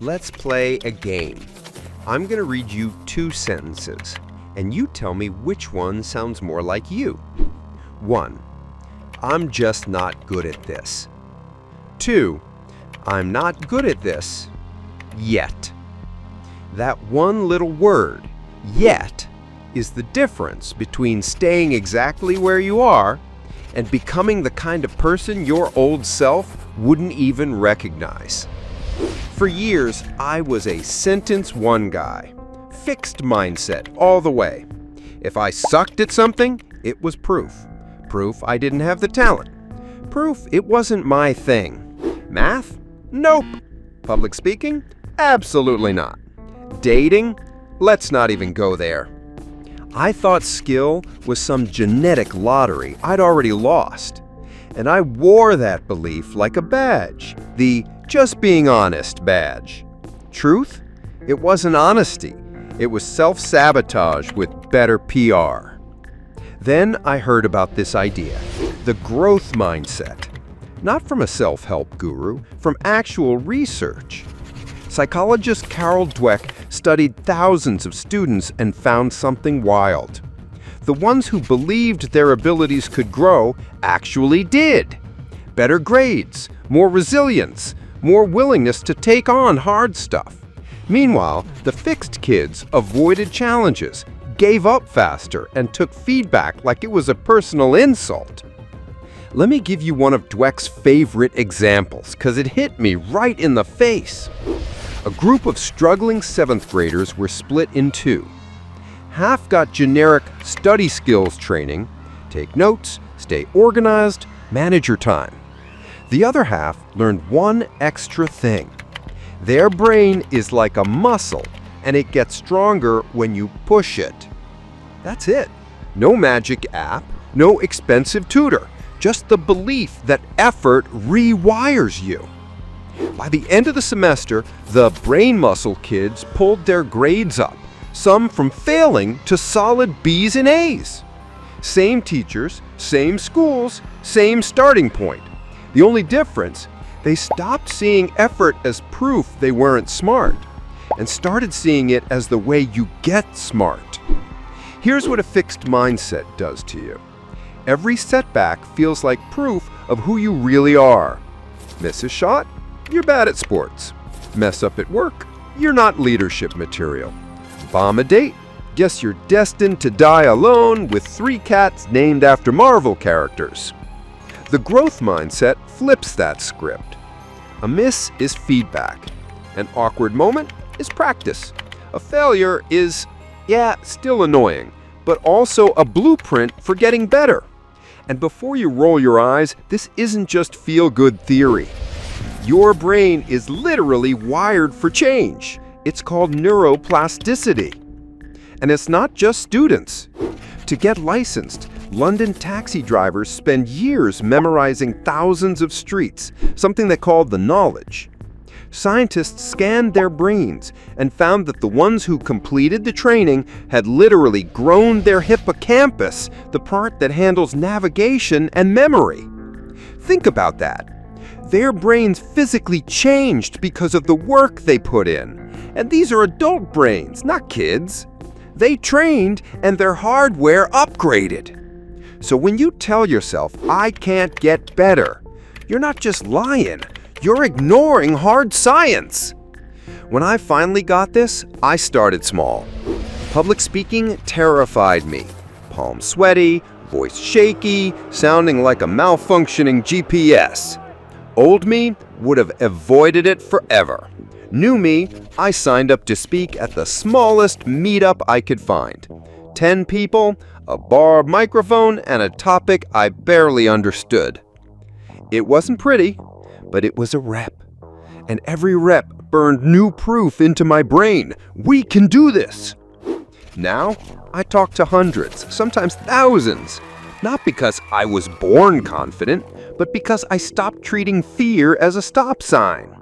Let's play a game. I'm going to read you two sentences, and you tell me which one sounds more like you. 1. I'm just not good at this. 2. I'm not good at this yet. That one little word, yet, is the difference between staying exactly where you are and becoming the kind of person your old self wouldn't even recognize. For years, I was a sentence one guy. Fixed mindset all the way. If I sucked at something, it was proof. Proof I didn't have the talent. Proof it wasn't my thing. Math? Nope. Public speaking? Absolutely not. Dating? Let's not even go there. I thought skill was some genetic lottery I'd already lost. And I wore that belief like a badge, the just being honest badge. Truth? It wasn't honesty. It was self-sabotage with better PR. Then I heard about this idea, the growth mindset. Not from a self-help guru, from actual research. Psychologist Carol Dweck studied thousands of students and found something wild. The ones who believed their abilities could grow actually did. Better grades, more resilience, more willingness to take on hard stuff. Meanwhile, the fixed kids avoided challenges, gave up faster, and took feedback like it was a personal insult. Let me give you one of Dweck's favorite examples, because it hit me right in the face. A group of struggling 7th graders were split in two. Half got generic study skills training, take notes, stay organized, manage your time. The other half learned one extra thing. Their brain is like a muscle, and it gets stronger when you push it. That's it. No magic app, no expensive tutor, just the belief that effort rewires you. By the end of the semester, the brain muscle kids pulled their grades up, some from failing to solid B's and A's. Same teachers, same schools, same starting point. The only difference, they stopped seeing effort as proof they weren't smart and started seeing it as the way you get smart. Here's what a fixed mindset does to you. Every setback feels like proof of who you really are. Miss a shot? You're bad at sports. Mess up at work? You're not leadership material. Bomb a date? Guess you're destined to die alone with 3 cats named after Marvel characters. The growth mindset flips that script. A miss is feedback. An awkward moment is practice. A failure is, still annoying, but also a blueprint for getting better. And before you roll your eyes, this isn't just feel-good theory. Your brain is literally wired for change. It's called neuroplasticity. And it's not just students. To get licensed, London taxi drivers spend years memorizing thousands of streets, something they called the knowledge. Scientists scanned their brains and found that the ones who completed the training had literally grown their hippocampus, the part that handles navigation and memory. Think about that. Their brains physically changed because of the work they put in. And these are adult brains, not kids. They trained and their hardware upgraded. So when you tell yourself, I can't get better, you're not just lying, you're ignoring hard science. When I finally got this, I started small. Public speaking terrified me. Palms sweaty, voice shaky, sounding like a malfunctioning GPS. Old me would have avoided it forever. New me, I signed up to speak at the smallest meetup I could find. 10 people, a bar microphone, and a topic I barely understood. It wasn't pretty, but it was a rep. And every rep burned new proof into my brain. We can do this. Now, I talk to hundreds, sometimes thousands. Not because I was born confident, but because I stopped treating fear as a stop sign.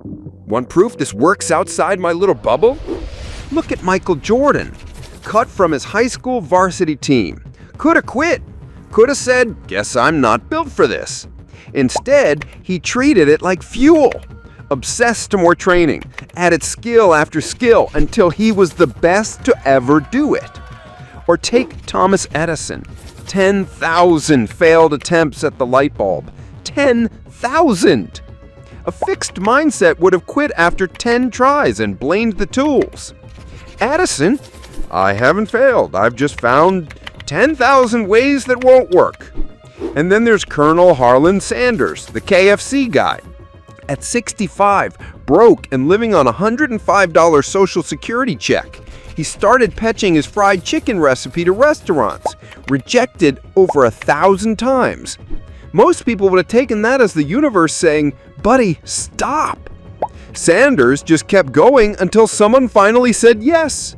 Want proof this works outside my little bubble? Look at Michael Jordan, cut from his high school varsity team. Could have quit. Could have said, guess I'm not built for this. Instead, he treated it like fuel. obsessed to more training, added skill after skill until he was the best to ever do it. Or take Thomas Edison, 10,000 failed attempts at the light bulb. 10,000! A fixed mindset would have quit after 10 tries and blamed the tools. Edison, I haven't failed. I've just found 10,000 ways that won't work. And then there's Colonel Harlan Sanders, the KFC guy. At 65, broke and living on a $105 Social Security check, he started pitching his fried chicken recipe to restaurants, rejected over 1,000 times. Most people would have taken that as the universe saying, "Buddy, stop." Sanders just kept going until someone finally said yes.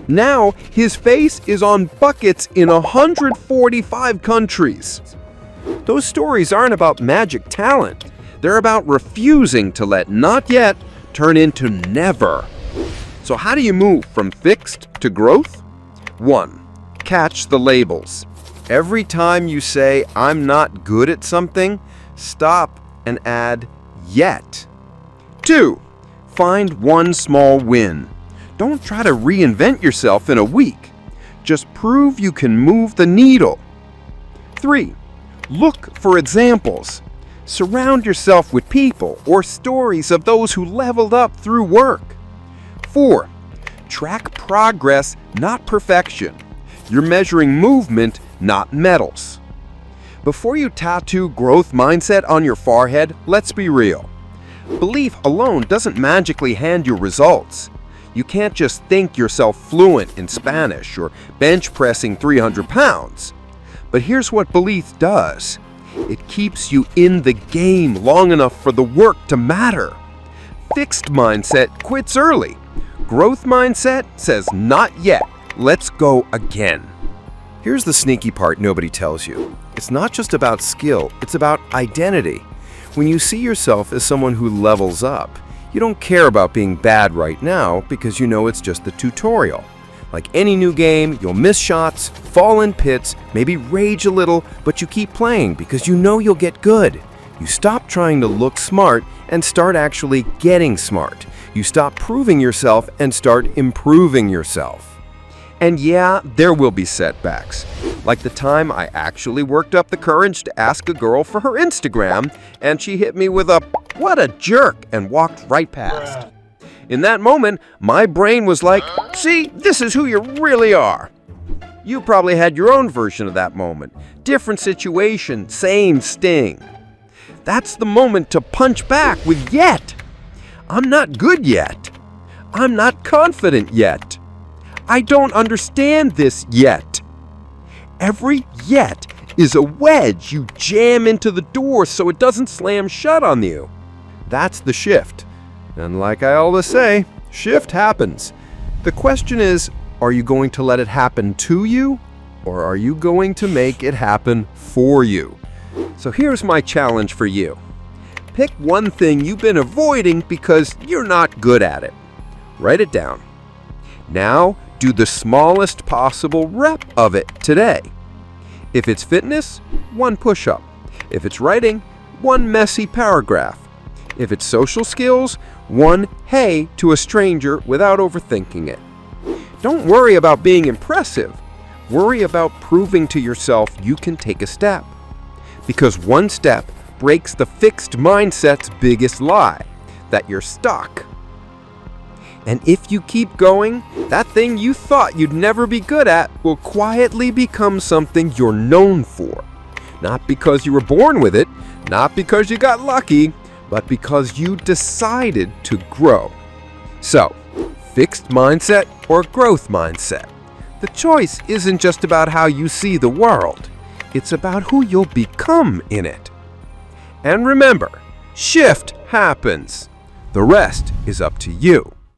Now, his face is on buckets in 145 countries. Those stories aren't about magic talent. They're about refusing to let not yet turn into never. So how do you move from fixed to growth? 1. Catch the labels. Every time you say, "I'm not good at something," stop and add, "yet." 2. Find one small win. Don't try to reinvent yourself in a week. Just prove you can move the needle. 3. Look for examples. Surround yourself with people or stories of those who leveled up through work. 4. Track progress, not perfection. You're measuring movement, not medals. Before you tattoo growth mindset on your forehead, let's be real. Belief alone doesn't magically hand you results. You can't just think yourself fluent in Spanish or bench pressing 300 pounds. But here's what belief does. It keeps you in the game long enough for the work to matter. Fixed mindset quits early. Growth mindset says, "Not yet. Let's go again." Here's the sneaky part nobody tells you. It's not just about skill, it's about identity. When you see yourself as someone who levels up, you don't care about being bad right now because you know it's just the tutorial. Like any new game, you'll miss shots, fall in pits, maybe rage a little, but you keep playing because you know you'll get good. You stop trying to look smart and start actually getting smart. You stop proving yourself and start improving yourself. And yeah, there will be setbacks. Like the time I actually worked up the courage to ask a girl for her Instagram, and she hit me with a "what a jerk" and walked right past. In that moment, my brain was like, "See, this is who you really are." You probably had your own version of that moment. Different situation, same sting. That's the moment to punch back with "yet." I'm not good yet. I'm not confident yet. I don't understand this yet. Every "yet" is a wedge you jam into the door so it doesn't slam shut on you. That's the shift. And like I always say, shift happens. The question is, are you going to let it happen to you, or are you going to make it happen for you? So here's my challenge for you. Pick one thing you've been avoiding because you're not good at it. Write it down. Now, do the smallest possible rep of it today. If it's fitness, 1 push-up. If it's writing, 1 messy paragraph. If it's social skills, 1 hey to a stranger without overthinking it. Don't worry about being impressive. Worry about proving to yourself you can take a step. Because 1 step breaks the fixed mindset's biggest lie, that you're stuck. And if you keep going, that thing you thought you'd never be good at will quietly become something you're known for. Not because you were born with it, not because you got lucky, but because you decided to grow. So, fixed mindset or growth mindset? The choice isn't just about how you see the world. It's about who you'll become in it. And remember, shift happens. The rest is up to you.